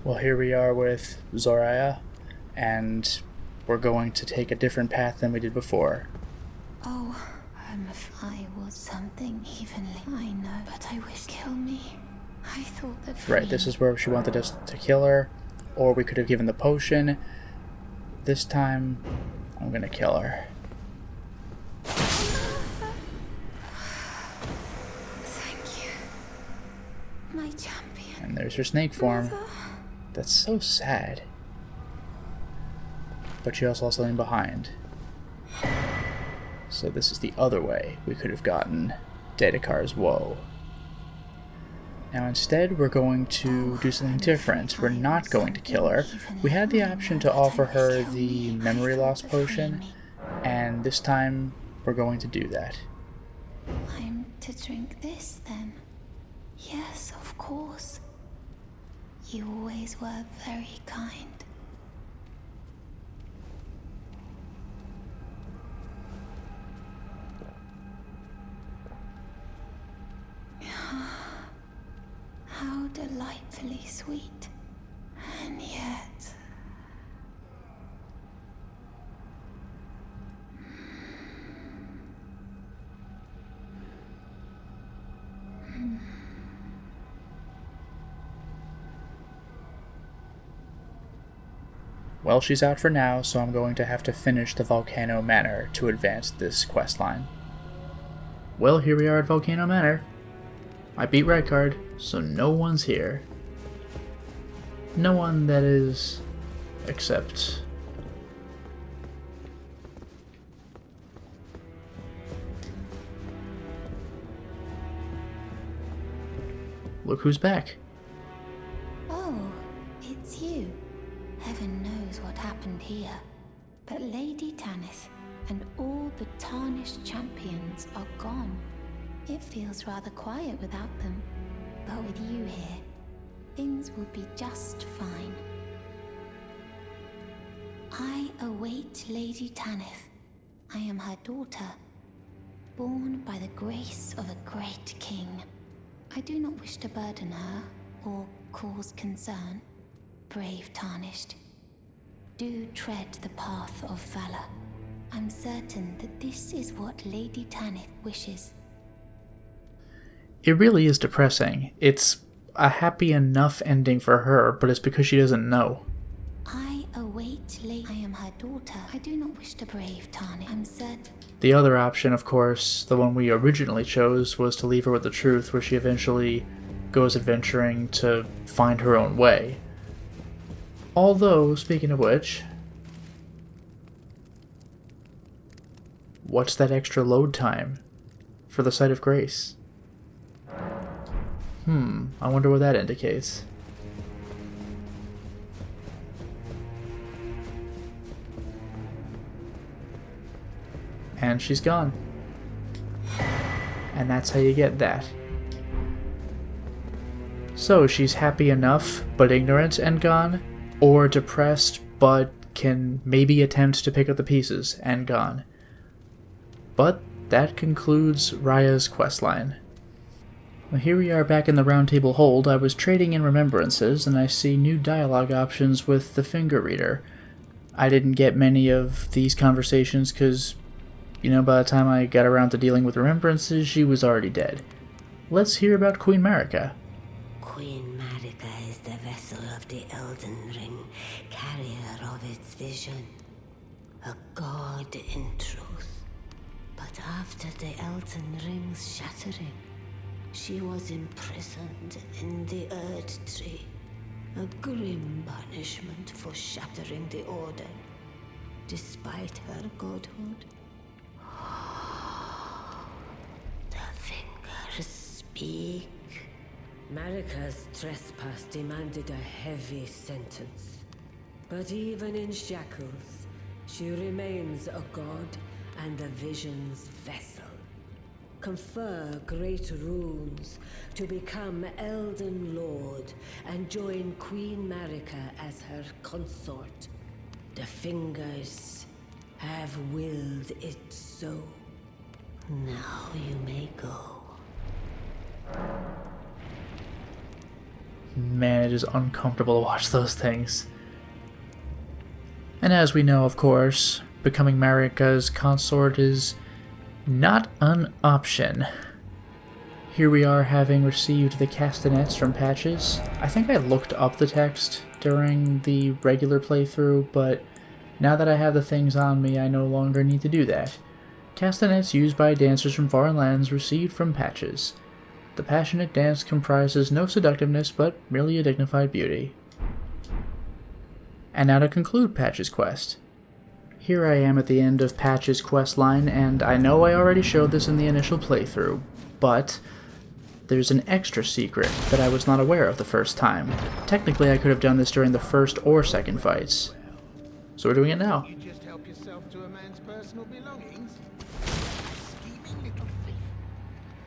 Well, here we are with Zoraya, and we're going to take a different path than we did before. Oh, if I was something evenly, I know, but I wish kill me. I thought that Right, this is where she wanted us to kill her, or we could have given the potion. This time, I'm gonna kill her. Thank you, my champion. And there's her snake form. That's so sad. But she also has something behind. So this is the other way we could have gotten Dedekar's woe. Now instead we're going to do something different. We're not going to kill her. We had the option to offer her the memory loss potion, and this time we're going to do that. I'm to drink this then? Yes, of course. You always were very kind. How delightfully sweet, and yet... Well, she's out for now, so I'm going to have to finish the Volcano Manor to advance this questline. Well, here we are at Volcano Manor. I beat Redcard, so no one's here. No one, that is, except... Look who's back. Oh, it's you. Heaven knows what happened here. But Lady Tanith and all the tarnished champions are gone. It feels rather quiet without them. But with you here, things will be just fine. I await Lady Tanith. I am her daughter, born by the grace of a great king. I do not wish to burden her or cause concern. Brave Tarnished, do tread the path of valor. I'm certain that this is what Lady Tanith wishes. It really is depressing. It's a happy enough ending for her, but it's because she doesn't know. I await Lady. I am her daughter. I do not wish to brave Tarnished. I'm certain. The other option, of course, the one we originally chose, was to leave her with the truth, where she eventually goes adventuring to find her own way. Although, speaking of which, what's that extra load time for the Site of Grace? I wonder what that indicates. And she's gone. And that's how you get that. So she's happy enough, but ignorant and gone, or depressed, but can maybe attempt to pick up the pieces and gone. But that concludes Raya's questline. Well, here we are back in the Round Table Hold. I was trading in remembrances, and I see new dialogue options with the finger reader. I didn't get many of these conversations because, you know, by the time I got around to dealing with remembrances, she was already dead. Let's hear about Queen Marika. Queen Marika is the vessel of the Elden Ring, carrier of its vision. A god in truth. But after the Elden Ring's shattering, she was imprisoned in the Tree, a grim punishment for shattering the Order, despite her godhood. The fingers speak. Marika's trespass demanded a heavy sentence. But even in shackles, she remains a god and the vision's vessel. Confer great runes to become Elden Lord and join Queen Marika as her consort. The fingers have willed it so. Now you may go. Man, it is uncomfortable to watch those things. And as we know, of course, becoming Marika's consort is not an option. Here we are having received the castanets from Patches. I think I looked up the text during the regular playthrough, but now that I have the things on me, I no longer need to do that. Castanets used by dancers from foreign lands received from Patches. The passionate dance comprises no seductiveness, but merely a dignified beauty. And now to conclude Patches' quest. Here I am at the end of Patches' quest line, and I know I already showed this in the initial playthrough, but there's an extra secret that I was not aware of the first time. Technically, I could have done this during the first or second fights. So we're doing it now. You just help yourself to a man's personal belongings? Scheming little thief.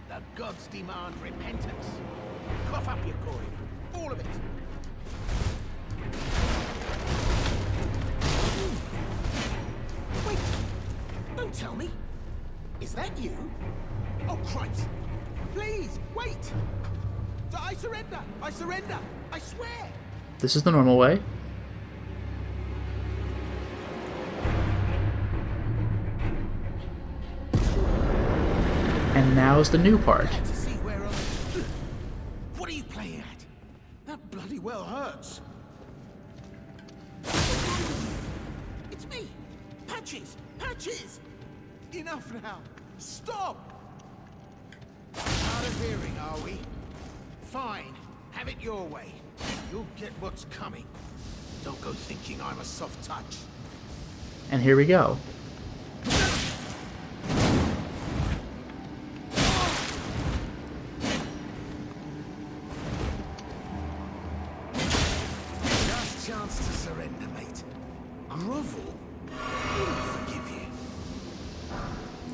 The gods demand repentance. Cough up your coin. All of it. Wait. Don't tell me. Is that you? Oh, Christ. Please, wait! I surrender! I surrender! I swear! This is the normal way. And now's the new part. To see where what are you playing at? That bloody well hurts. It's me! Patches! Patches! Enough now! Stop! Hard of hearing, are we? Fine. Have it your way. You'll get what's coming. Don't go thinking I'm a soft touch. And here we go. Last chance to surrender, mate. Grovel? I'll forgive you.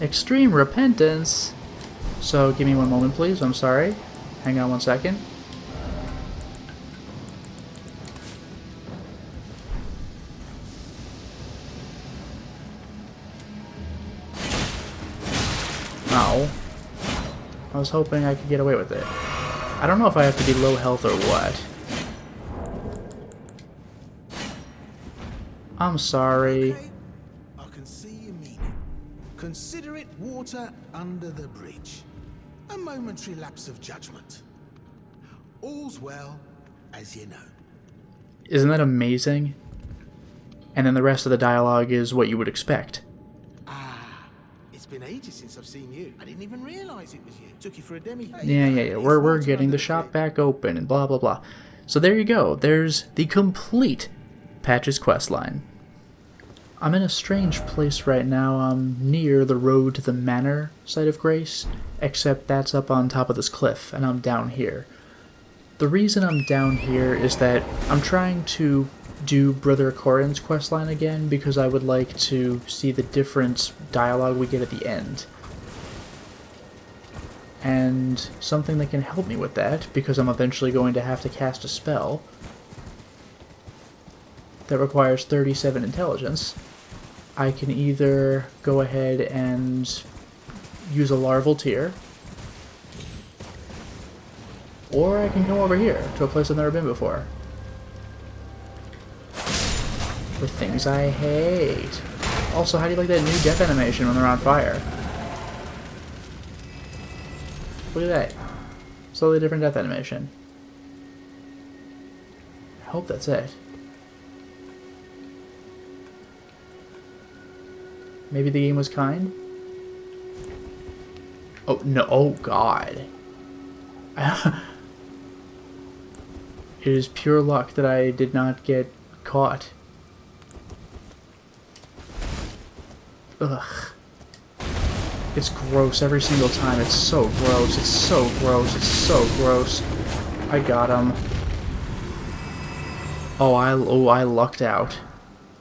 Extreme repentance. So give me one moment, please. I'm sorry. Hang on one second. Ow. I was hoping I could get away with it. I don't know if I have to be low health or what. I'm sorry. Okay. I can see you mean it. Consider it water under the bridge. A momentary lapse of judgment. All's well, as you know. Isn't that amazing? And then the rest of the dialogue is what you would expect. Ah, it's been ages since I've seen you. I didn't even realize it was you. Took you for a demi. Yeah. We're getting the shop back open and blah blah blah. So there you go. There's the complete Patches questline. I'm in a strange place right now. I'm near the road to the Manor site of Grace, except that's up on top of this cliff, and I'm down here. The reason I'm down here is that I'm trying to do Brother Corin's questline again because I would like to see the different dialogue we get at the end. And something that can help me with that, because I'm eventually going to have to cast a spell that requires 37 intelligence, I can either go ahead and use a larval tier, or I can come over here to a place I've never been before. With things I hate. Also, how do you like that new death animation when they're on fire? Look at that. Slightly different death animation. I hope that's it. Maybe the game was kind? Oh, no. Oh, God. It is pure luck that I did not get caught. Ugh. It's gross every single time. It's so gross. It's so gross. It's so gross. I got him. Oh, I lucked out.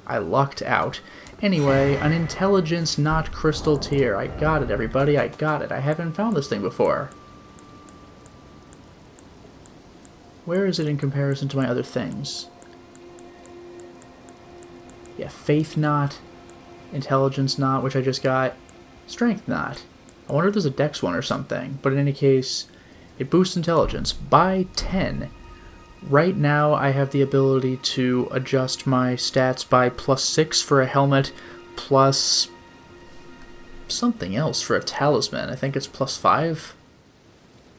I lucked out. Anyway, an intelligence not crystal tier. I got it, everybody. I got it. I haven't found this thing before. Where is it in comparison to my other things? Yeah, faith knot, intelligence knot, which I just got, strength knot. I wonder if there's a dex one or something, but in any case, it boosts intelligence by 10. Right now, I have the ability to adjust my stats by +6 for a helmet, plus something else for a talisman. I think it's +5.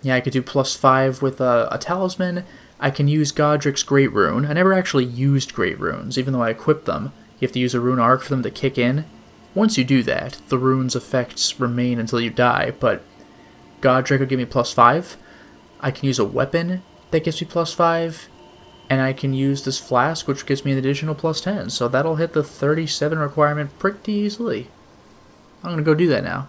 Yeah, I could do +5 with a talisman. I can use Godric's Great Rune. I never actually used Great Runes, even though I equipped them. You have to use a rune arc for them to kick in. Once you do that, the rune's effects remain until you die, but Godric will give me +5. I can use a weapon that gives me +5, and I can use this flask, which gives me an additional +10, so that'll hit the 37 requirement pretty easily. I'm gonna go do that now.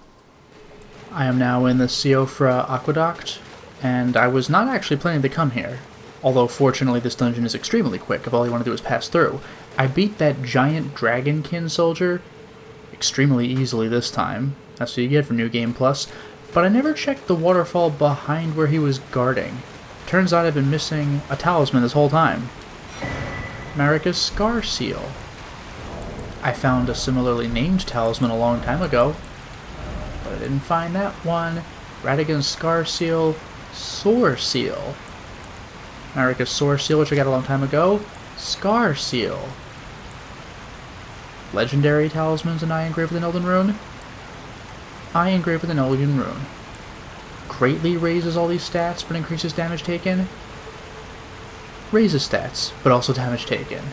I am now in the Siofra Aqueduct, and I was not actually planning to come here, although fortunately this dungeon is extremely quick if all you want to do is pass through. I beat that giant dragonkin soldier extremely easily this time. That's what you get for New Game Plus. But I never checked the waterfall behind where he was guarding. Turns out I've been missing a talisman this whole time. Marika's Scar Seal. I found a similarly named talisman a long time ago, but I didn't find that one. Radigan's Scar Seal, Sore Seal. Marika's Sore Seal, which I got a long time ago. Scar Seal. Legendary talismans, an eye engraved with an Elden rune. Eye engraved with an Elden rune. Greatly raises all these stats, but increases damage taken. Raises stats, but also damage taken.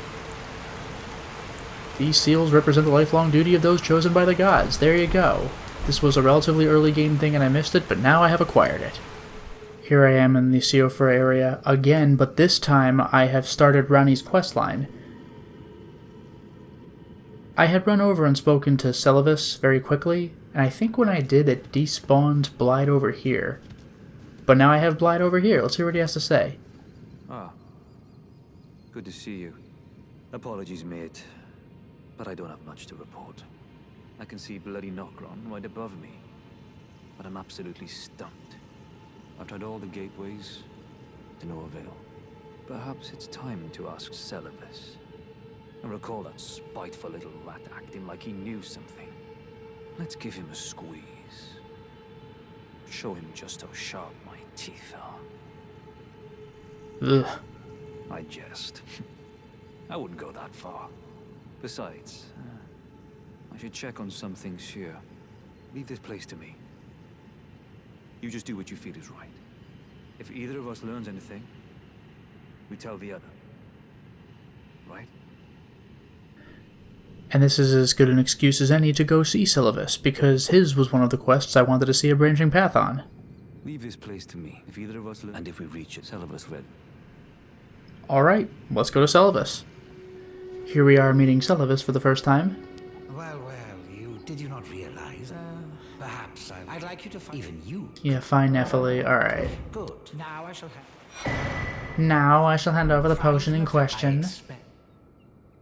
These seals represent the lifelong duty of those chosen by the gods. There you go. This was a relatively early game thing and I missed it, but now I have acquired it. Here I am in the Siofra area again, but this time I have started Ranni's questline. I had run over and spoken to Celavis very quickly, and I think when I did, it despawned Blide over here. But now I have Blide over here. Let's hear what he has to say. Ah. Good to see you. Apologies, mate, but I don't have much to report. I can see bloody Nokron right above me, but I'm absolutely stumped. I've tried all the gateways, to no avail. Perhaps it's time to ask Celavis. I recall that spiteful little rat acting like he knew something. Let's give him a squeeze. Show him just how sharp my teeth are. Ugh. I jest. I wouldn't go that far. Besides, I should check on some things here. Leave this place to me. You just do what you feel is right. If either of us learns anything, we tell the other. Right? And this is as good an excuse as any to go see Celavis, because his was one of the quests I wanted to see a branching path on. Leave this place to me. If either of us learn, and if we reach it, Celavis read. Alright, let's go to Celavis. Here we are meeting Celavis for the first time. Well, did you not realize? Perhaps I'd like you to find even you. Yeah, fine, Elphael. Alright. Good. Now I shall hand over the potion in question.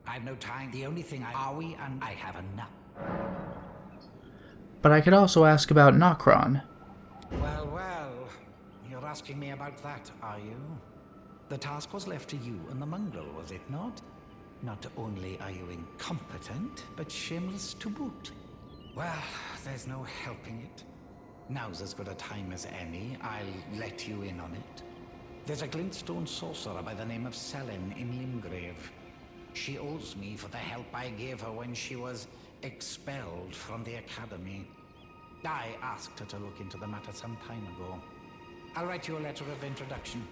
I've no time. The only thing are we, and I have enough. But I could also ask about Nokron. Well, you're asking me about that, are you? The task was left to you and the mongrel, was it not? Not only are you incompetent, but shameless to boot. Well, there's no helping it. Now's as good a time as any. I'll let you in on it. There's a glintstone sorcerer by the name of Selin in Limgrave. She owes me for the help I gave her when she was expelled from the academy. I asked her to look into the matter some time ago. I'll write you a letter of introduction.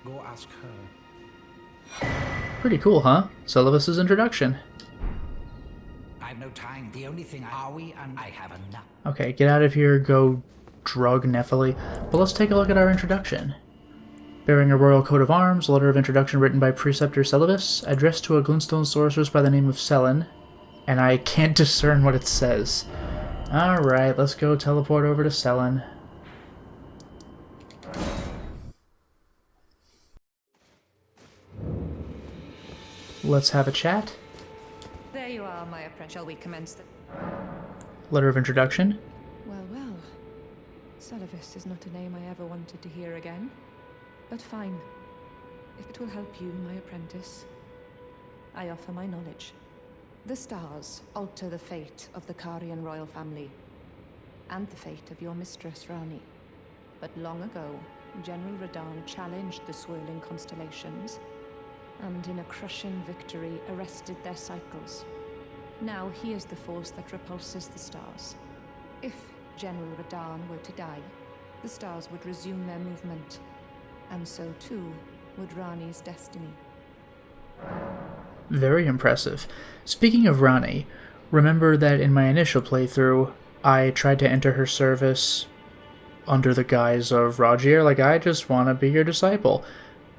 Go ask her. Pretty cool, huh? Celavis' introduction. I've no time. The only thing are we, and I have enough. Okay, get out of here, go drug Elphael. But let's take a look at our introduction. Bearing a royal coat of arms, a letter of introduction written by Preceptor Celavis, addressed to a glintstone sorceress by the name of Selin, and I can't discern what it says. Alright, let's go teleport over to Selin. Let's have a chat. There you are, my apprentice. Shall we commence the... Letter of introduction. Well. Celavis is not a name I ever wanted to hear again. But fine. If it will help you, my apprentice, I offer my knowledge. The stars alter the fate of the Carian royal family, and the fate of your mistress, Rani. But long ago, General Radahn challenged the swirling constellations, and in a crushing victory arrested their cycles. Now he is the force that repulses the stars. If General Radahn were to die, the stars would resume their movement, and so too would Rani's destiny. Very impressive. Speaking of Rani, remember that in my initial playthrough, I tried to enter her service under the guise of Rogier, like, I just want to be your disciple.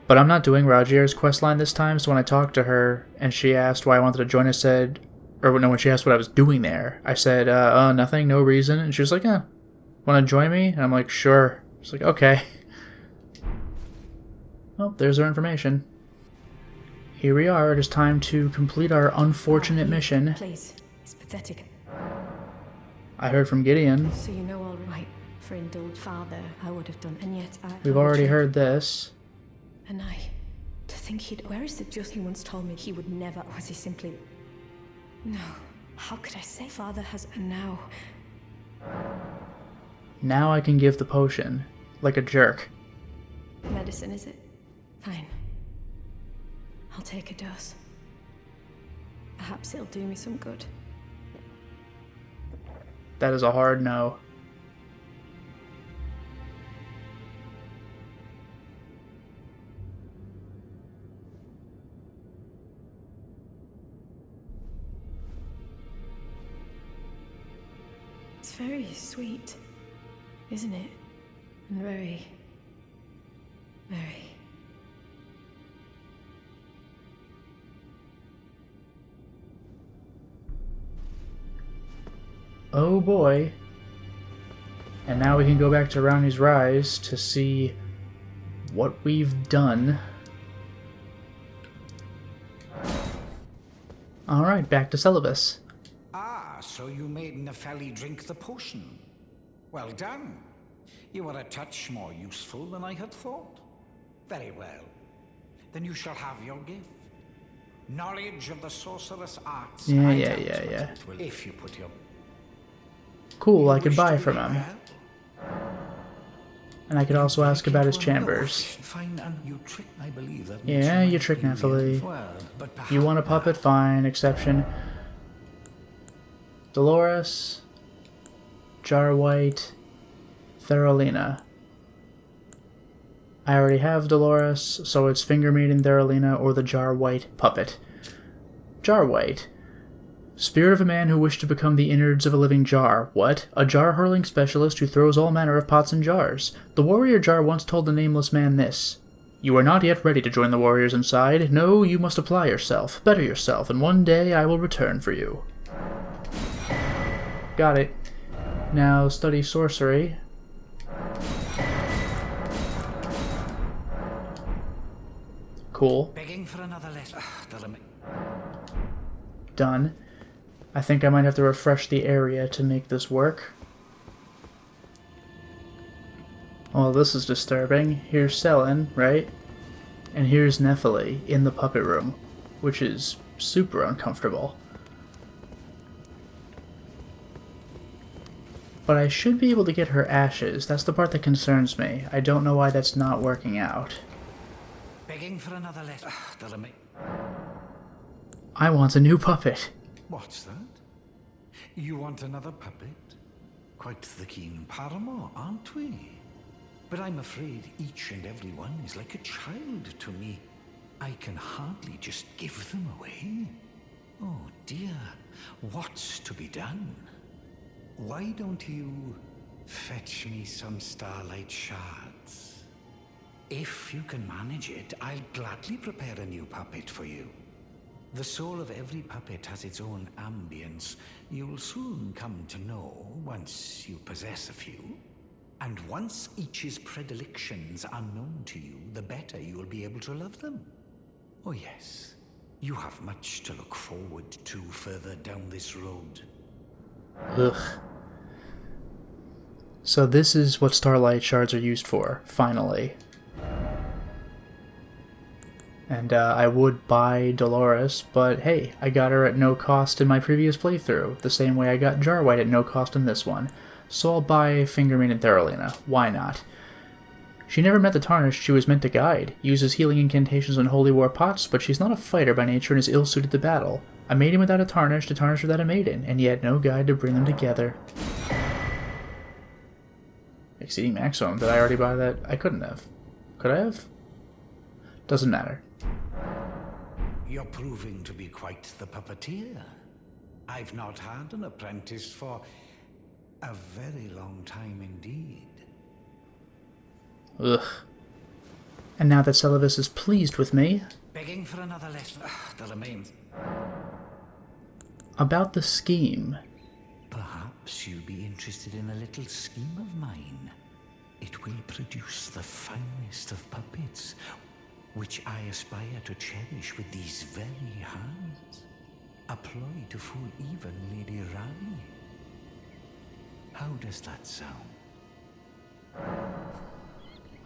But I'm not doing Rogier's questline this time, so when I talked to her and she asked why I wanted to join, I said, or no, when she asked what I was doing there, I said, nothing, no reason. And she was like, want to join me? And I'm like, sure. She's like, okay. Well, there's our information. Here we are. It is time to complete our unfortunate mission. Please, it's pathetic. I heard from Gideon. So you know all right. For indulged father, I would have done, and yet We've already heard this. And to think he'd... Where is the just he once told me he would never... Or was he simply... No. How could I say father has... And now... Now I can give the potion. Like a jerk. Medicine, is it? Fine. I'll take a dose. Perhaps it'll do me some good. That is a hard no. It's very sweet, isn't it? And very... Oh boy. And now we can go back to Rani's Rise to see what we've done. Alright, back to Celibus. Ah, so you made Nefeli drink the potion. Well done. You were a touch more useful than I had thought. Very well. Then you shall have your gift. Knowledge of the sorceress arts. Yeah. If you put your... Cool, I could buy from him. And I could also ask about his chambers. Yeah, you trick Nefeli. You want a puppet? Fine, exception. Dolores, Jar White, Theralina. I already have Dolores, so it's Finger Maiden, Theralina, or the Jar White puppet. Jar White. Spirit of a man who wished to become the innards of a living jar. What? A jar-hurling specialist who throws all manner of pots and jars. The warrior jar once told the nameless man this. You are not yet ready to join the warriors inside. No, you must apply yourself, better yourself, and one day I will return for you. Got it. Now study sorcery. Cool. Begging for another letter. Done. I think I might have to refresh the area to make this work. Oh, this is disturbing. Here's Selin, right? And here's Nefeli in the puppet room, which is super uncomfortable. But I should be able to get her ashes. That's the part that concerns me. I don't know why that's not working out. Begging for another letter. I want a new puppet. What's that? You want another puppet? Quite the keen paramour, aren't we? But I'm afraid each and every one is like a child to me. I can hardly just give them away. Oh dear, what's to be done? Why don't you fetch me some starlight shards? If you can manage it, I'll gladly prepare a new puppet for you. The soul of every puppet has its own ambience. You'll soon come to know once you possess a few. And once each's predilections are known to you, the better you will be able to love them. Oh yes, you have much to look forward to further down this road. Ugh. So this is what starlight shards are used for, finally. And I would buy Dolores, but hey, I got her at no cost in my previous playthrough, the same way I got Jar White at no cost in this one. So I'll buy Finger Maiden and Theralina. Why not? She never met the Tarnished she was meant to guide, uses healing incantations on holy war pots, but she's not a fighter by nature and is ill-suited to battle. A maiden without a Tarnished without a maiden, and yet no guide to bring them together. Exceeding maximum. Did I already buy that? I couldn't have. Could I have? Doesn't matter. You're proving to be quite the puppeteer. I've not had an apprentice for a very long time indeed. Ugh. And now that Celibus is pleased with me... Begging for another lesson. That remains. About the scheme. Perhaps you'd be interested in a little scheme of mine. It will produce the finest of puppets, which I aspire to cherish with these very hands. A ploy to fool even Lady Rani. How does that sound?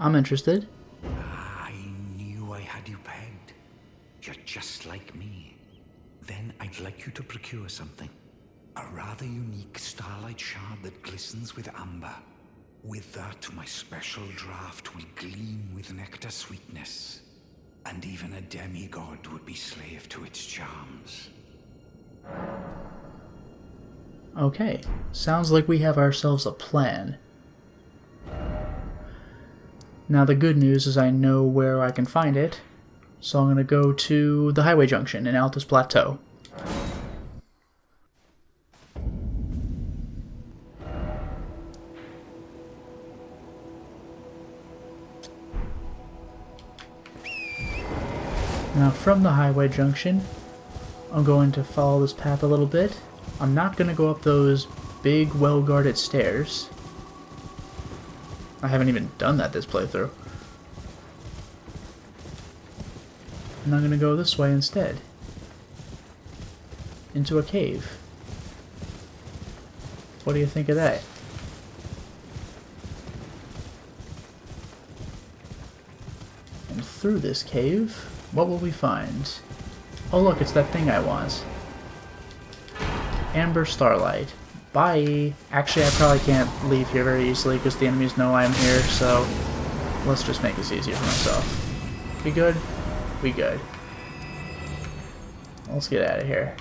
I'm interested. I knew I had you pegged. You're just like me. Then I'd like you to procure something. A rather unique starlight shard that glistens with amber. With that, my special draft will gleam with nectar sweetness. And even a demigod would be slave to its charms. Okay, sounds like we have ourselves a plan. Now the good news is I know where I can find it, so I'm going to go to the highway junction in Altus Plateau. Now from the highway junction, I'm going to follow this path a little bit. I'm not going to go up those big, well-guarded stairs. I haven't even done that this playthrough. And I'm going to go this way instead. Into a cave. What do you think of that? And through this cave, what will we find? Oh look, it's that thing I want. Amber Starlight. Bye! Actually, I probably can't leave here very easily because the enemies know I'm here, so let's just make this easier for myself. We good? We good. Let's get out of here.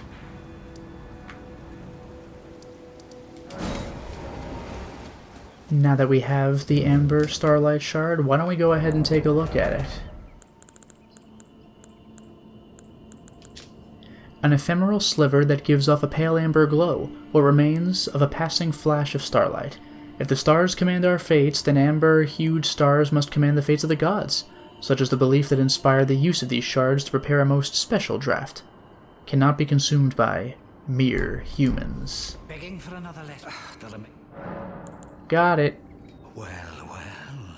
Now that we have the Amber Starlight Shard, why don't we go ahead and take a look at it? An ephemeral sliver that gives off a pale amber glow, what remains of a passing flash of starlight. If the stars command our fates, then amber-hued stars must command the fates of the gods. Such is the belief that inspired the use of these shards to prepare a most special draft. Cannot be consumed by mere humans. Begging for another letter. Got it. Well, well.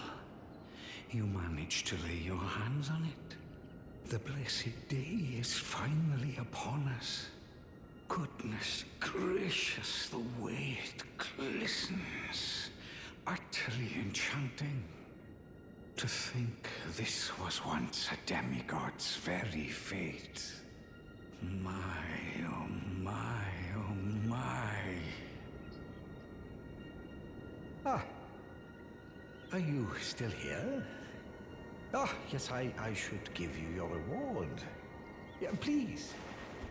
You managed to lay your hands on it. The blessed day is finally upon us. Goodness gracious, the way it glistens. Utterly enchanting. To think this was once a demigod's very fate. My, oh my, oh my. Ah, are you still here? Ah, yes, I should give you your reward. Yeah, please,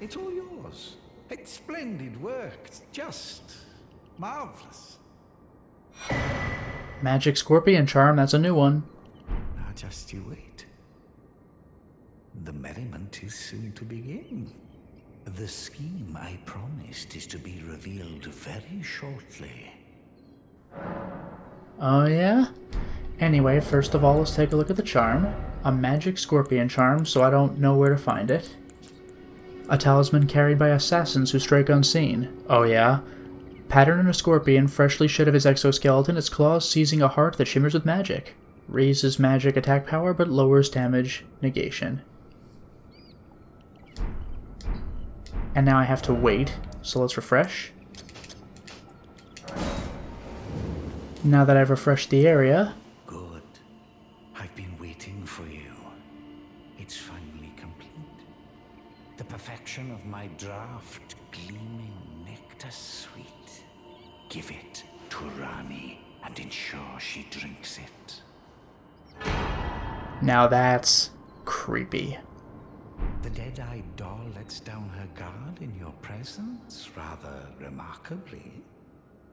it's all yours. It's splendid work, it's just marvelous. Magic Scorpion Charm, that's a new one. Now just you wait. The merriment is soon to begin. The scheme I promised is to be revealed very shortly. Oh yeah? Anyway, first of all, let's take a look at the charm. A magic scorpion charm, so I don't know where to find it. A talisman carried by assassins who strike unseen. Oh yeah? Pattern in a scorpion, freshly shed of his exoskeleton, its claws seizing a heart that shimmers with magic. Raises magic attack power, but lowers damage negation. And now I have to wait, so let's refresh. Now that I've refreshed the area... Good. I've been waiting for you. It's finally complete. The perfection of my draft, gleaming nectar sweet. Give it to Rani and ensure she drinks it. Now that's creepy. The dead-eyed doll lets down her guard in your presence, rather remarkably.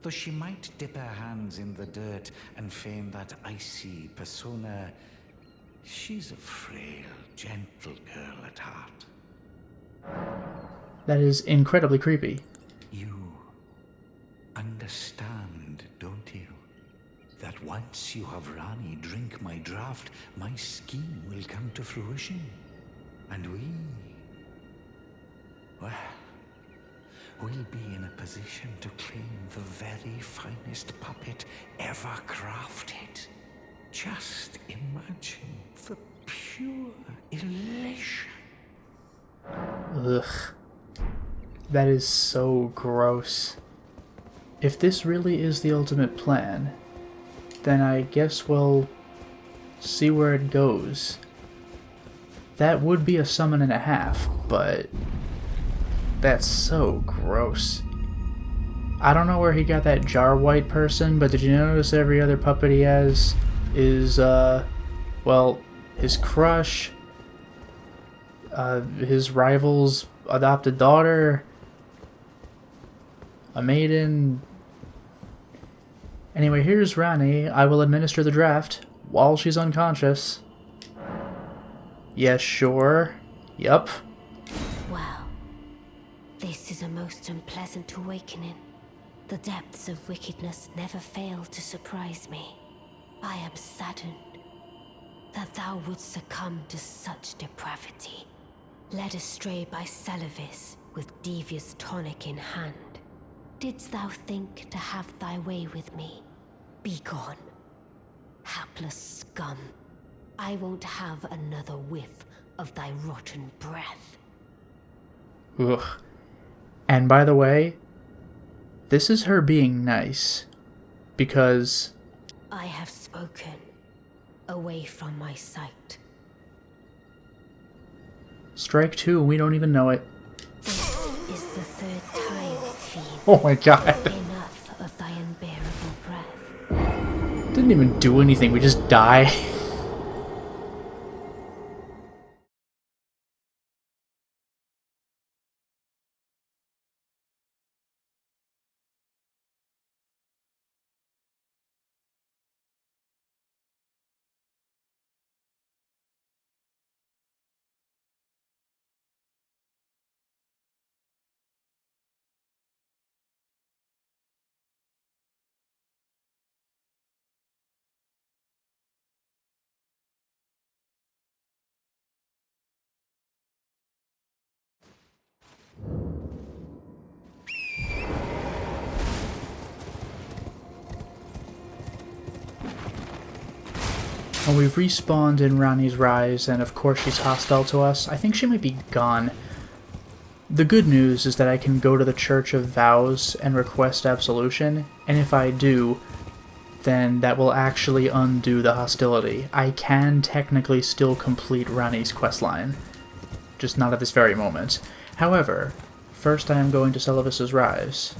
Though she might dip her hands in the dirt and feign that icy persona, she's a frail, gentle girl at heart. That is incredibly creepy. You understand, don't you? That once you have Rani drink my draught, my scheme will come to fruition. And we'll be in a position to claim the very finest puppet ever crafted. Just imagine the pure elation. Ugh. That is so gross. If this really is the ultimate plan, then I guess we'll see where it goes. That would be a summon and a half, but that's so gross. I don't know where he got that jar white person, but did you notice every other puppet he has is, well, his crush, his rival's adopted daughter, a maiden. Anyway, here's Rani. I will administer the draft while she's unconscious. Yes, sure. Yup. Well, this is a most unpleasant awakening. The depths of wickedness never fail to surprise me. I am saddened that thou wouldst succumb to such depravity, led astray by Celavis with devious tonic in hand. Didst thou think to have thy way with me? Begone, hapless scum. I won't have another whiff of thy rotten breath. Ugh. And by the way, this is her being nice, because I have spoken. Away from my sight. Strike two, we don't even know it. This is the third time, fiend. Oh my god. Enough of thy unbearable breath. Didn't even do anything, we just die. And we've respawned in Rani's Rise, and of course she's hostile to us. I think she might be gone. The good news is that I can go to the Church of Vows and request absolution, and if I do, then that will actually undo the hostility. I can technically still complete Rani's questline, just not at this very moment. However, first I am going to Celavis's Rise.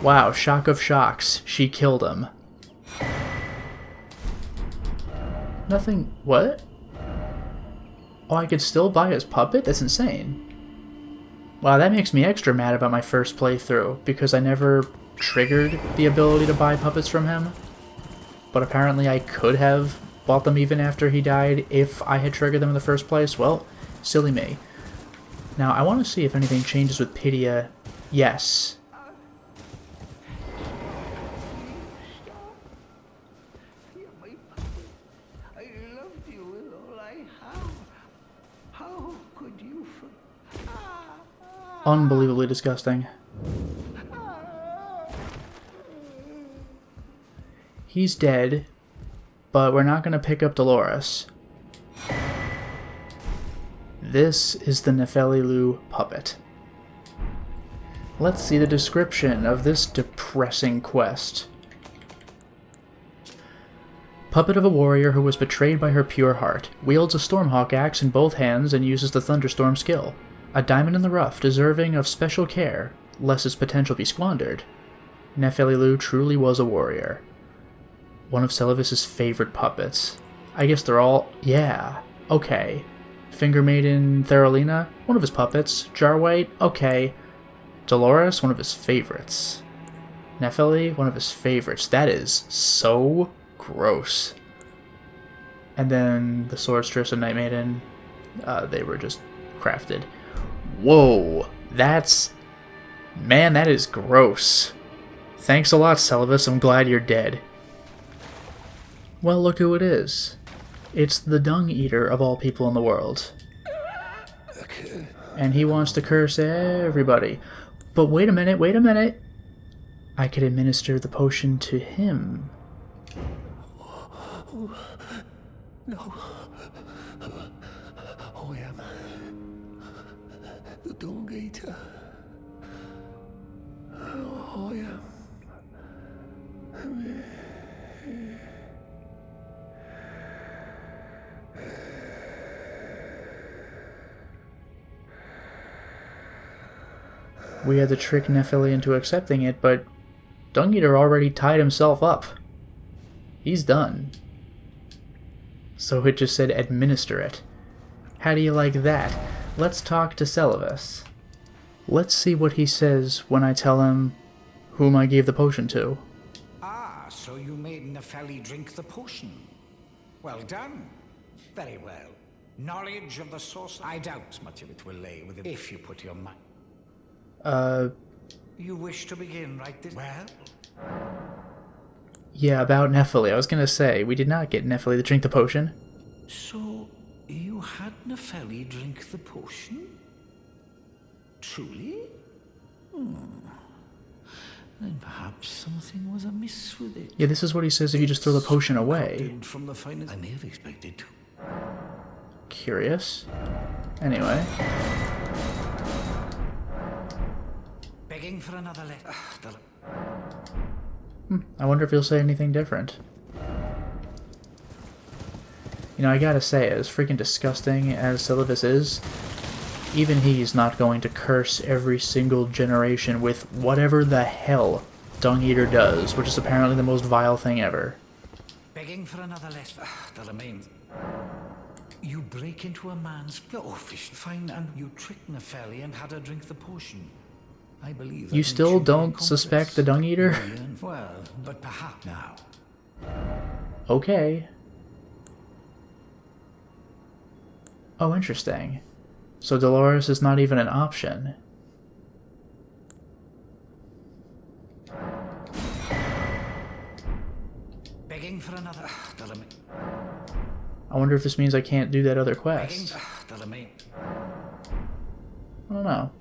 Wow, shock of shocks, she killed him. Nothing. What? Oh, I could still buy his puppet? That's insane. Wow, that makes me extra mad about my first playthrough, because I never triggered the ability to buy puppets from him. But apparently I could have bought them even after he died if I had triggered them in the first place. Well, silly me. Now, I want to see if anything changes with Pydia. Yes. Unbelievably disgusting. He's dead, but we're not going to pick up Dolores. This is the Elphael puppet. Let's see the description of this depressing quest. Puppet of a warrior who was betrayed by her pure heart, wields a Stormhawk axe in both hands and uses the Thunderstorm skill. A diamond in the rough, deserving of special care, lest its potential be squandered. Elphael truly was a warrior. One of Celavis's favorite puppets. I guess they're all... yeah. Okay. Finger Maiden Theralina, one of his puppets. Jarwhite, okay. Dolores, one of his favorites. Nephili, one of his favorites. That is so gross. And then the Swordstress and Night Maiden, they were just crafted. Whoa, that's... man, that is gross. Thanks a lot, Celavis. I'm glad you're dead. Well, look who it is. It's the Dung Eater of all people in the world. And he wants to curse everybody. But wait a minute, wait a minute. I could administer the potion to him. No. I am the Dung Eater. I am. We had to trick Nephili into accepting it, but Dung Eater already tied himself up. He's done. So it just said administer it. How do you like that? Let's talk to Celavis. Let's see what he says when I tell him whom I gave the potion to. Ah, so you made Nephili drink the potion. Well done. Very well. Knowledge of the source. I doubt much of it will lay with it if you put your mind. You wish to begin right this? Well? Yeah, about Nephili. I was gonna say, we did not get Nephili to drink the potion. So, you had Nephili drink the potion? Truly? Then perhaps something was amiss with it. Yeah, this is what he says if you just throw the potion away. From the finest I may have expected to. Curious. Anyway. Begging for another letter. I wonder if he'll say anything different. You know, I gotta say, as freaking disgusting as Celavis is, even he's not going to curse every single generation with whatever the hell Dung Eater does, which is apparently the most vile thing ever. Begging for another letter. You break into a man's... oh, fish. Fine, and you tricked Nephili and had her drink the potion. I believe that you still don't suspect the Dung Eater? Well, but perhaps now. Okay. Oh, interesting. So Dolores is not even an option. Begging for another... I wonder if this means I can't do that other quest. I don't know.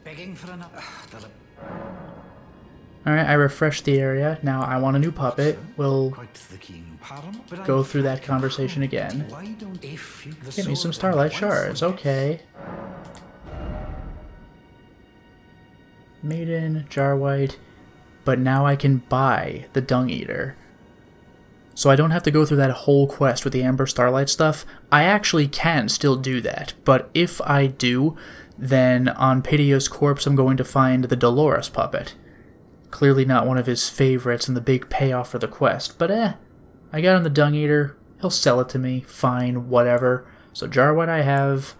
Begging for another... Alright, I refreshed the area. Now I want a new puppet. We'll go through that conversation again. Give me some Starlight Shards. Okay. Maiden, Jarwhite. But now I can buy the Dung Eater. So I don't have to go through that whole quest with the Amber Starlight stuff. I actually can still do that. But if I do, then on Pitio's corpse I'm going to find the Dolores puppet. Clearly not one of his favorites and the big payoff for the quest, but I got him the Dung Eater, he'll sell it to me, fine, whatever. So Jarwhite I have,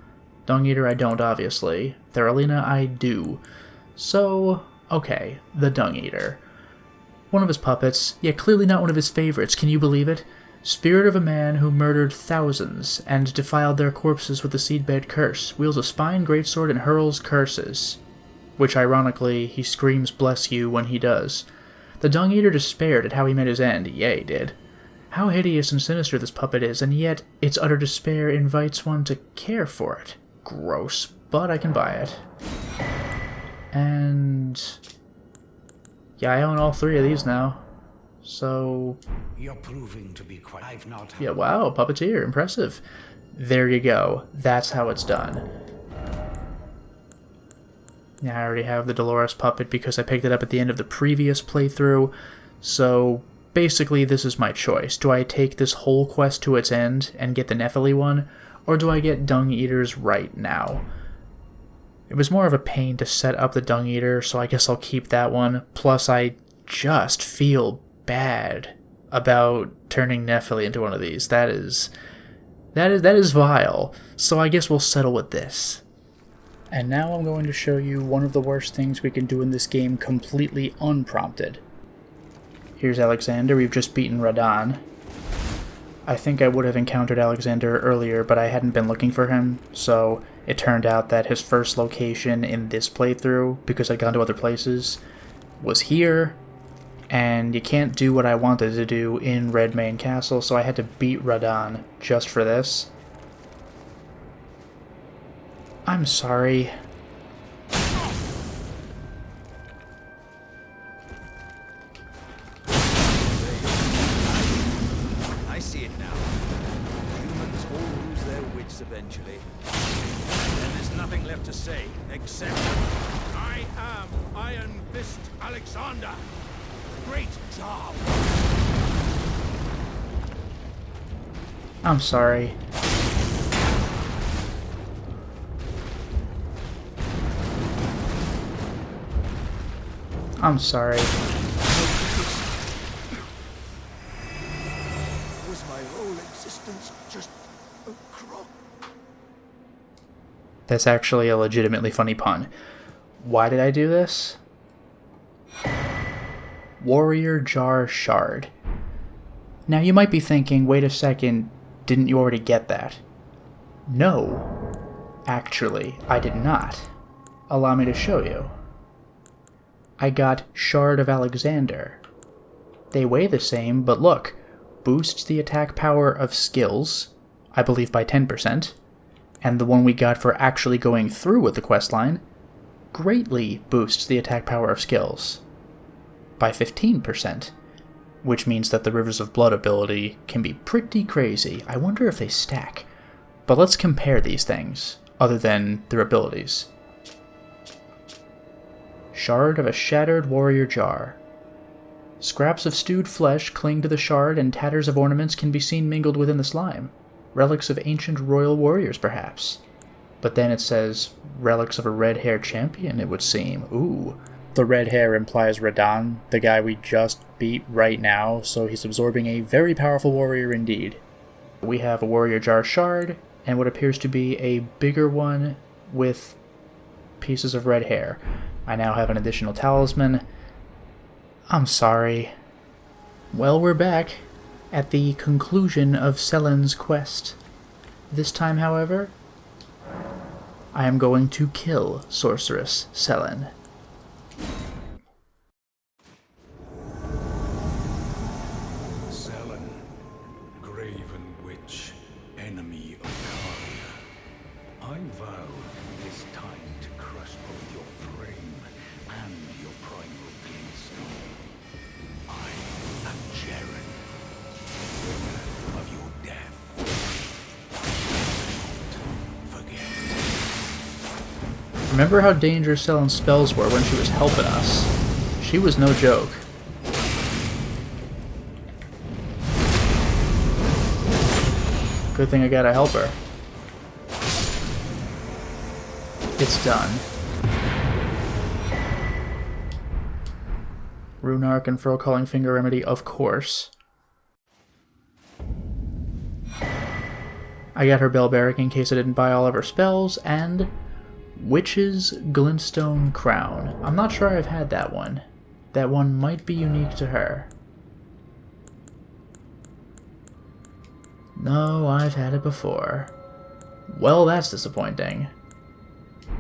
Dung Eater I don't obviously, Theralina I do. So, okay, the Dung Eater. One of his puppets, yet clearly not one of his favorites, can you believe it? Spirit of a man who murdered thousands and defiled their corpses with the Seedbed Curse, wields a spine greatsword and hurls curses. Which, ironically, he screams bless you when he does. The Dung Eater despaired at how he met his end, yeah he did. How hideous and sinister this puppet is, and yet its utter despair invites one to care for it. Gross, but I can buy it. And... yeah, I own all three of these now. So... you're proving to be quite... I've not... yeah, wow, puppeteer, impressive. There you go. That's how it's done. Now I already have the Dolores puppet because I picked it up at the end of the previous playthrough, so basically this is my choice. Do I take this whole quest to its end and get the Nephili one, or do I get Dung Eaters right now? It was more of a pain to set up the Dung Eater, so I guess I'll keep that one, plus I just feel bad about turning Nephili into one of these. That is vile. So I guess we'll settle with this. And now I'm going to show you one of the worst things we can do in this game completely unprompted. Here's Alexander. We've just beaten Radahn. I think I would have encountered Alexander earlier, but I hadn't been looking for him, so it turned out that his first location in this playthrough, because I'd gone to other places, was here, and you can't do what I wanted to do in Redmane Castle, so I had to beat Radahn just for this. I'm sorry. I see it now. Humans all lose their wits eventually. And there's nothing left to say, except I am Iron Fist Alexander. Great job. I'm sorry. I'm sorry. Was my whole existence just a crock? That's actually a legitimately funny pun. Why did I do this? Warrior Jar Shard. Now you might be thinking, wait a second, didn't you already get that? No, actually, I did not. Allow me to show you. I got Shard of Alexander. They weigh the same, but look, boosts the attack power of skills, I believe by 10%, and the one we got for actually going through with the questline greatly boosts the attack power of skills by 15%, which means that the Rivers of Blood ability can be pretty crazy. I wonder if they stack. But let's compare these things, other than their abilities. Shard of a Shattered Warrior Jar. Scraps of stewed flesh cling to the shard, and tatters of ornaments can be seen mingled within the slime. Relics of ancient royal warriors, perhaps. But then it says, relics of a red-haired champion, it would seem. Ooh. The red hair implies Radahn, the guy we just beat right now, so he's absorbing a very powerful warrior indeed. We have a Warrior Jar Shard, and what appears to be a bigger one with pieces of red hair. I now have an additional talisman. I'm sorry. Well, we're back at the conclusion of Selen's quest. This time, however, I am going to kill Sorceress Selen. Selen, graven witch, enemy of Kalia. I vow this time to crush both your frame and your primal glintstone. I am Jaren, winner of your death. Don't forget. Remember how dangerous Selen's spells were when she was helping us? She was no joke. Good thing I gotta help her. It's done. Rune Arc and Furl Calling Finger Remedy, of course. I got her Bell Barrack in case I didn't buy all of her spells, and Witch's Glintstone Crown. I'm not sure I've had that one. That one might be unique to her. No, I've had it before. Well, that's disappointing.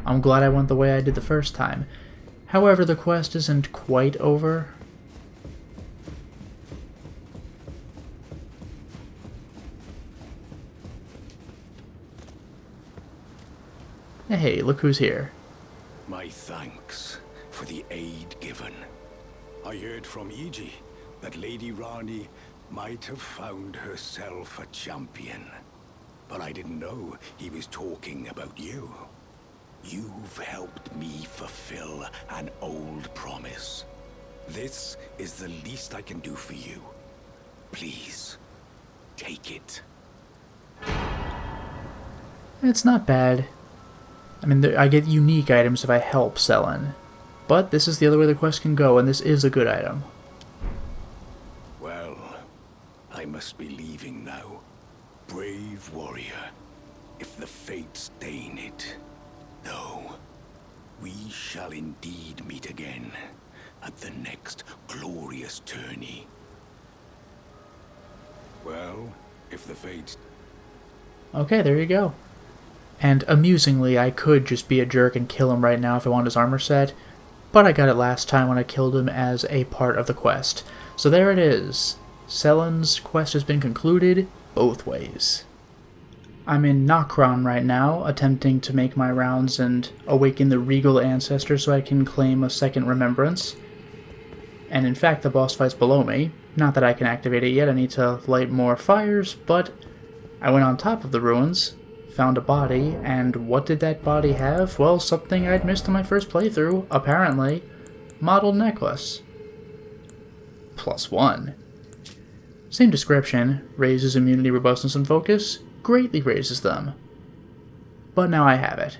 I'm glad I went the way I did the first time. However, the quest isn't quite over. Hey, look who's here. My thanks for the aid given. I heard from Iji that Lady Rani might have found herself a champion. But I didn't know he was talking about you. You've helped me fulfill an old promise. This is the least I can do for you. Please, take it. It's not bad. I mean, I get unique items if I help Selen. But this is the other way the quest can go, and this is a good item. must be leaving now. Brave warrior, if the fates deign it. Though, we shall indeed meet again at the next glorious tourney. Well, if the fates... Okay, there you go. And amusingly, I could just be a jerk and kill him right now if I want his armor set, but I got it last time when I killed him as a part of the quest. So there it is. Selen's quest has been concluded both ways. I'm in Nokron right now, attempting to make my rounds and awaken the regal ancestor so I can claim a second remembrance. And in fact, the boss fight's below me. Not that I can activate it yet, I need to light more fires, but I went on top of the ruins, found a body, and what did that body have? Well, something I'd missed in my first playthrough, apparently. Model necklace. +1. Same description, raises immunity, robustness, and focus, greatly raises them. But now I have it.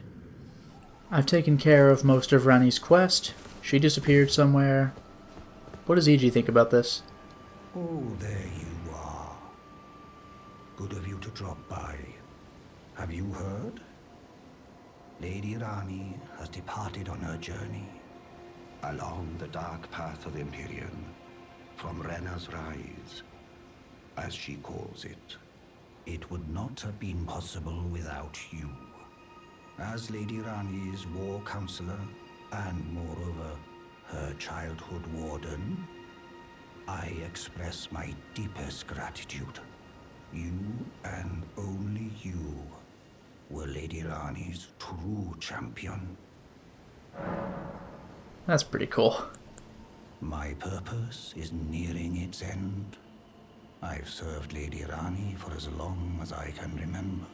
I've taken care of most of Ranni's quest. She disappeared somewhere. What does EG think about this? Oh, there you are. Good of you to drop by. Have you heard? Lady Rani has departed on her journey along the dark path of Empyrean, from Rena's Rise, as she calls it. It would not have been possible without you. As Lady Rani's war counselor, and moreover, her childhood warden, I express my deepest gratitude. You, and only you, were Lady Rani's true champion. That's pretty cool. My purpose is nearing its end. I've served Lady Rani for as long as I can remember.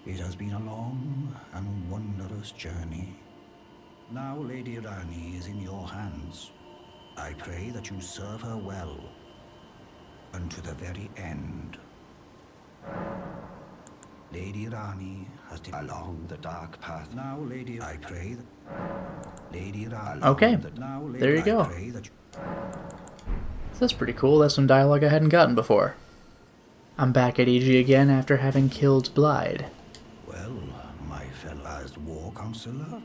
It has been a long and wondrous journey. Now Lady Rani is in your hands. I pray that you serve her well, unto the very end. Lady Rani has along the dark path. Now, Lady, I pray that Lady Rani. Okay, there you go. That's pretty cool. That's some dialogue I hadn't gotten before. I'm back at EG again after having killed Blide. Well, my fellow, as war counselor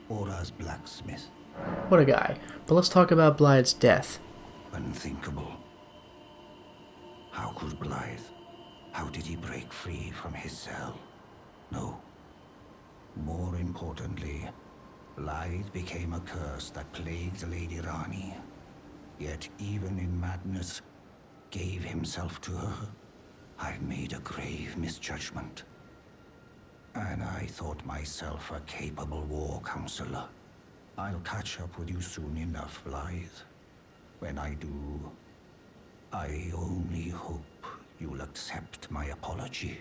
or as blacksmith? What a guy. But let's talk about Blide's death. Unthinkable. How could Blythe? How did he break free from his cell? No. More importantly, Blythe became a curse that plagued Lady Rani. Yet even in madness, gave himself to her. I've made a grave misjudgment. And I thought myself a capable war counselor. I'll catch up with you soon enough, Blythe. When I do, I only hope you'll accept my apology.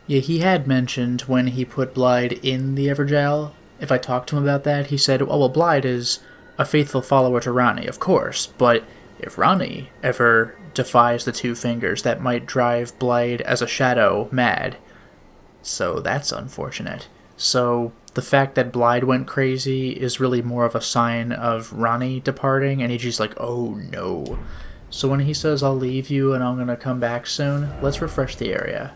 Yeah, he had mentioned when he put Blide in the Everjail, if I talked to him about that, he said, oh, well, Blide is a faithful follower to Rani, of course, but if Rani ever defies the Two Fingers, that might drive Blide as a shadow mad. So that's unfortunate. So the fact that Blide went crazy is really more of a sign of Rani departing, and he's just like, oh no. So when he says, I'll leave you and I'm gonna come back soon, let's refresh the area.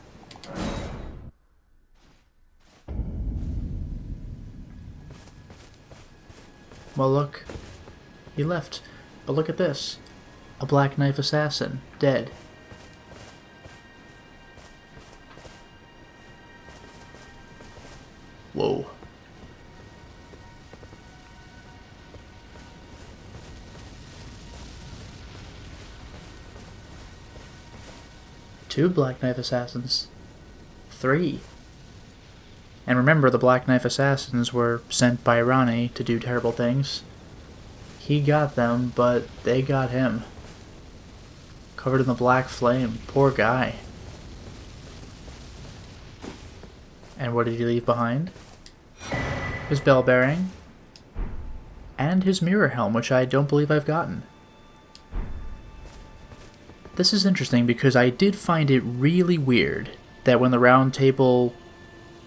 Well, look, he left. But look at this. A Black Knife assassin, dead. Whoa. Two Black Knife assassins. 3. And remember, the Black Knife assassins were sent by Rani to do terrible things. He got them, but they got him. Covered in the black flame. Poor guy. And what did he leave behind? His bell bearing. And his mirror helm, which I don't believe I've gotten. This is interesting because I did find it really weird that when the round table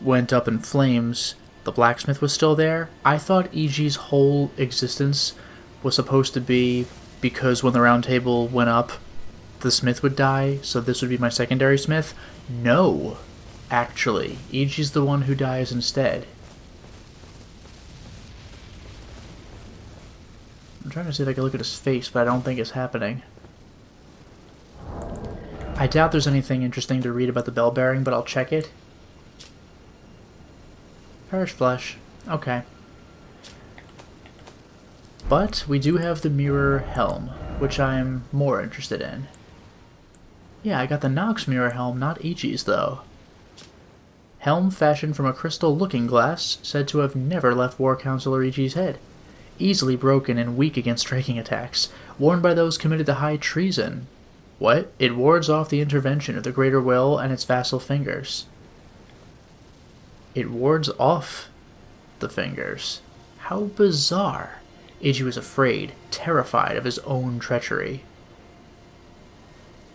went up in flames, the blacksmith was still there. I thought EG's whole existence was supposed to be because when the round table went up, the smith would die, so this would be my secondary smith. No, actually. Ichi's the one who dies instead. I'm trying to see if I can look at his face, but I don't think it's happening. I doubt there's anything interesting to read about the bell bearing, but I'll check it. Perish flesh. Okay. But we do have the mirror helm, which I'm more interested in. Yeah, I got the Nox mirror helm, not Ichi's though. Helm fashioned from a crystal looking glass, said to have never left War Counselor Ichi's head. Easily broken and weak against striking attacks, worn by those committed to high treason. What? It wards off the intervention of the Greater Will and its vassal fingers. It wards off the fingers. How bizarre. Ichi was afraid, terrified of his own treachery.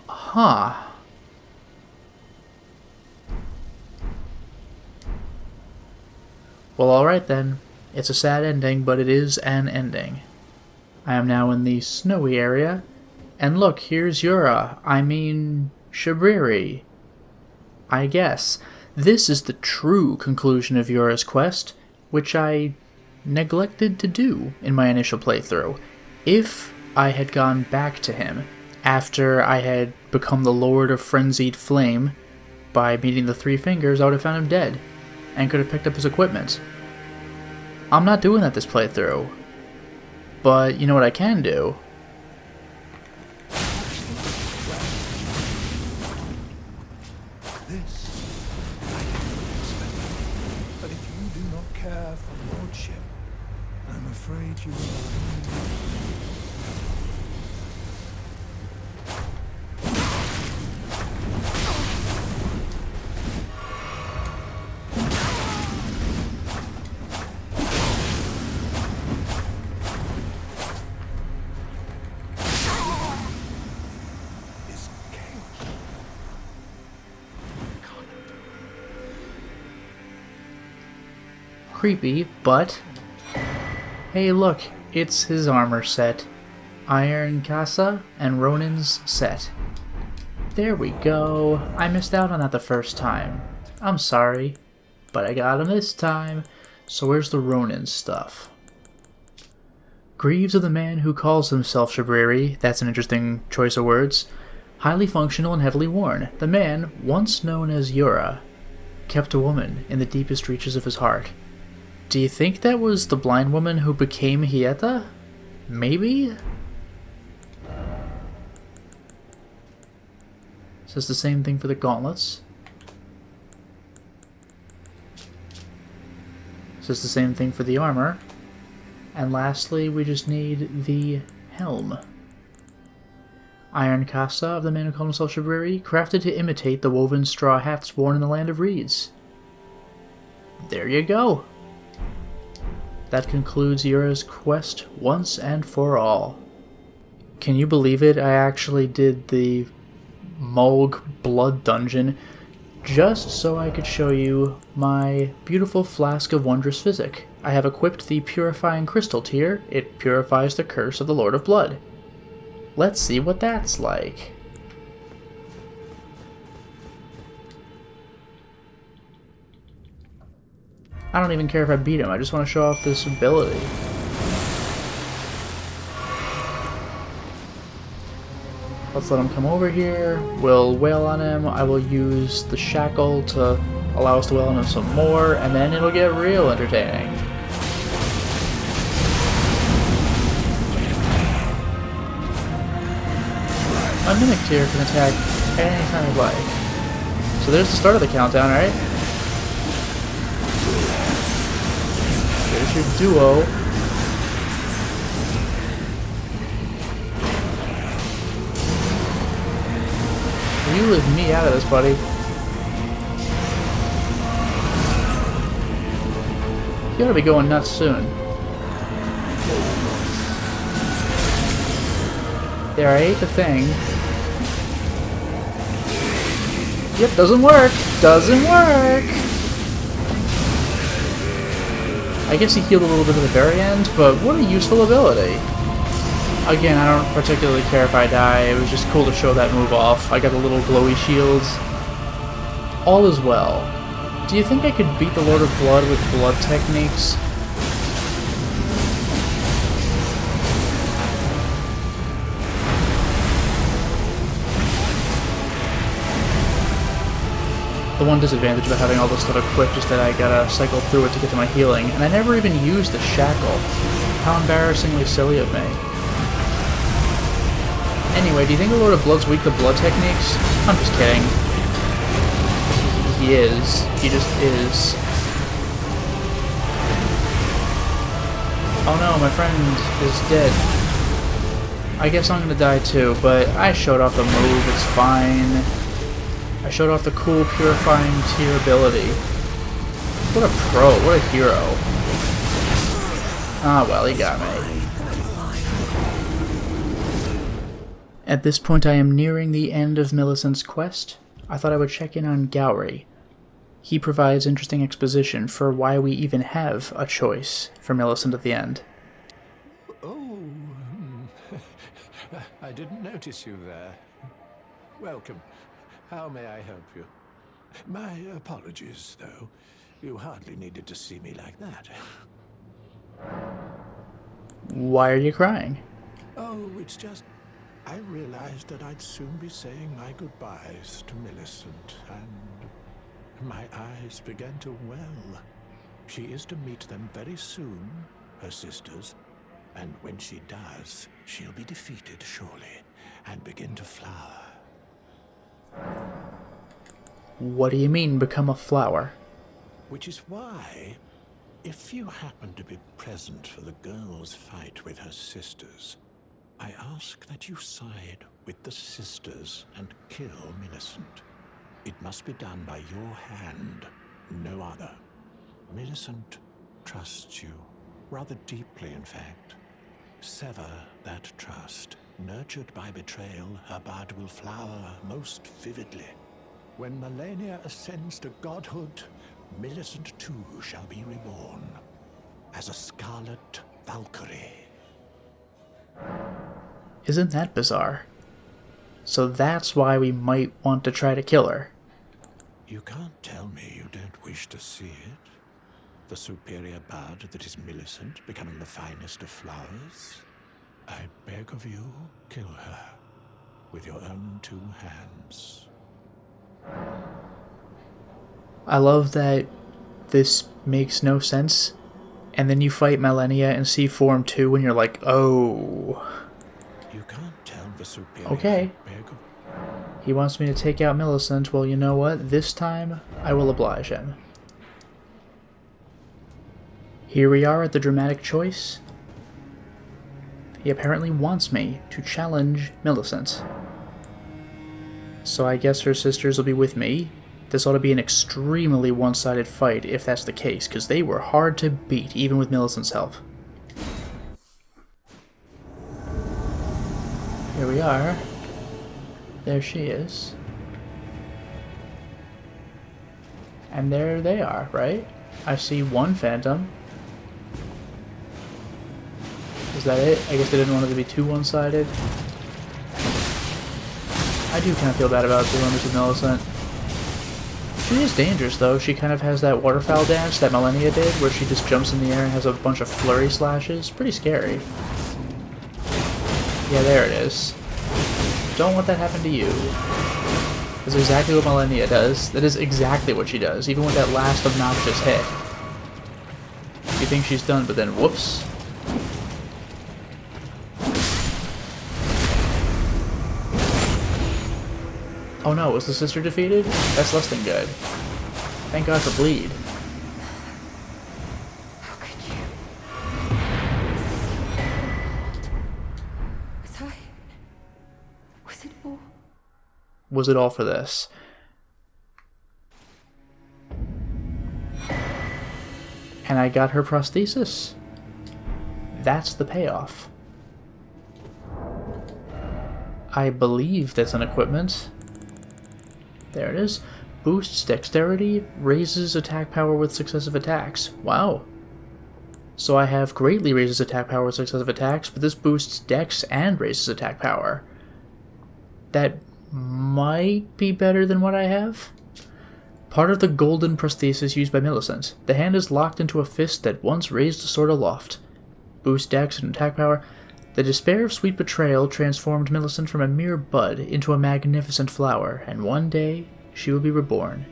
Huh. Well, alright then. It's a sad ending, but it is an ending. I am now in the snowy area. And look, here's Yura. I mean, Shabriri. I guess. This is the true conclusion of Yura's quest, which I neglected to do in my initial playthrough. If I had gone back to him after I had become the Lord of Frenzied Flame by meeting the Three Fingers, I would have found him dead and could have picked up his equipment. I'm not doing that this playthrough, but you know what I can do? But if you do not care for lordship, I'm afraid you are. Creepy, but hey look, it's his armor set. Iron Casa and Ronin's set. There we go. I missed out on that the first time. I'm sorry, but I got him this time. So where's the Ronin stuff? Greaves of the man who calls himself Shabriri. That's an interesting choice of words. Highly functional and heavily worn. The man, once known as Yura, kept a woman in the deepest reaches of his heart. Do you think that was the blind woman who became Hieta? Maybe? Says the same thing for the gauntlets. Says the same thing for the armor. And lastly, we just need the helm. Iron Casa of the man who called himself Shabriri, crafted to imitate the woven straw hats worn in the land of reeds. There you go. That concludes Yura's quest once and for all. Can you believe it? I actually did the Mulg Blood Dungeon just so I could show you my beautiful flask of wondrous physic. I have equipped the Purifying Crystal tier. It purifies the curse of the Lord of Blood. Let's see what that's like. I don't even care if I beat him, I just want to show off this ability. Let's let him come over here, we'll wail on him, I will use the shackle to allow us to wail on him some more, and then it'll get real entertaining. My Mimic tier can attack anytime you'd like. So there's the start of the countdown, right? There's your duo. You leave me out of this, buddy. You gotta be going nuts soon. There, I ate the thing. Yep, doesn't work. Doesn't work. I guess he healed a little bit at the very end, but what a useful ability. Again, I don't particularly care if I die. It was just cool to show that move off. I got the little glowy shields. All is well. Do you think I could beat the Lord of Blood with blood techniques? The one disadvantage about having all this stuff equipped is that I gotta cycle through it to get to my healing, and I never even used the shackle. How embarrassingly silly of me. Anyway, do you think the Lord of Blood's weak to blood techniques? I'm just kidding. He is. He just is. Oh no, my friend is dead. I guess I'm gonna die too, but I showed off the move, it's fine. I showed off the cool purifying tier ability. What a pro, what a hero. Ah well, he got me. At this point I am nearing the end of Millicent's quest. I thought I would check in on Gowry. He provides interesting exposition for why we even have a choice for Millicent at the end. Oh, I didn't notice you there. Welcome. How may I help you? My apologies, though. You hardly needed to see me like that. Why are you crying? Oh, it's just... I realized that I'd soon be saying my goodbyes to Millicent, and my eyes began to well. She is to meet them very soon, her sisters, and when she does, she'll be defeated, surely, and begin to flower. What do you mean, become a flower? Which is why, if you happen to be present for the girl's fight with her sisters, I ask that you side with the sisters and kill Millicent. It must be done by your hand, no other. Millicent trusts you, rather deeply in fact. Sever that trust. Nurtured by betrayal, her bud will flower most vividly. When Melania ascends to godhood, Millicent too shall be reborn as a scarlet Valkyrie. Isn't that bizarre? So that's why we might want to try to kill her. You can't tell me you don't wish to see it. The superior bud that is Millicent becoming the finest of flowers. I beg of you, kill her with your own two hands. I love that this makes no sense, and then you fight Melania in C Form 2 and you're like, oh. You can't tell the superior. Okay. He wants me to take out Millicent. Well, you know what? This time, I will oblige him. Here we are at the dramatic choice. He apparently wants me to challenge Millicent. So I guess her sisters will be with me. This ought to be an extremely one-sided fight if that's the case, because they were hard to beat, even with Millicent's help. Here we are. There she is. And there they are, right? I see one phantom. Is that it? I guess they didn't want it to be too one-sided. I do kind of feel bad about doing this with Millicent. She is dangerous, though. She kind of has that waterfowl dance that Melania did, where she just jumps in the air and has a bunch of flurry slashes. Pretty scary. Yeah, there it is. Don't want that to happen to you. That's exactly what Melania does. That is exactly what she does, even with that last obnoxious hit. You think she's done, but then whoops. Oh no, was the sister defeated? That's less than good. Thank God for bleed. How could you? Was it all? Was it all for this? And I got her prosthesis. That's the payoff. I believe that's an equipment. There it is. Boosts dexterity, raises attack power with successive attacks. Wow. So I have greatly raises attack power with successive attacks, but this boosts dex and raises attack power. That might be better than what I have. Part of the golden prosthesis used by Millicent. The hand is locked into a fist that once raised the sword aloft. Boost dex and attack power. The despair of sweet betrayal transformed Millicent from a mere bud into a magnificent flower, and one day she will be reborn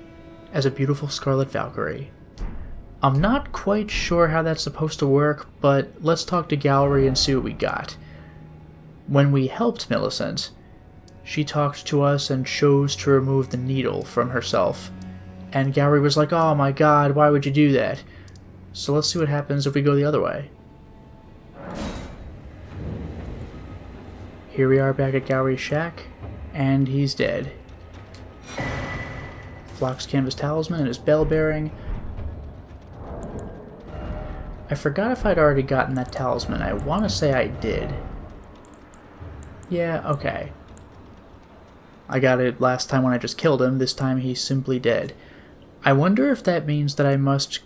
as a beautiful Scarlet Valkyrie. I'm not quite sure how that's supposed to work, but let's talk to Gallery and see what we got. When we helped Millicent, she talked to us and chose to remove the needle from herself. And Gallery was like, "Oh my god, why would you do that?" So let's see what happens if we go the other way. Here we are back at Gallery's shack, and he's dead. Flock's canvas talisman and his bell bearing. I forgot if I'd already gotten that talisman. I want to say I did. Yeah, okay. I got it last time when I just killed him. This time he's simply dead. I wonder if that means that I must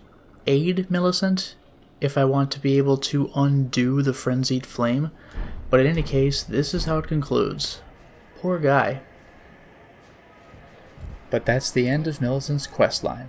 aid Millicent if I want to be able to undo the frenzied flame. But in any case, this is how it concludes. Poor guy. But that's the end of Millicent's questline.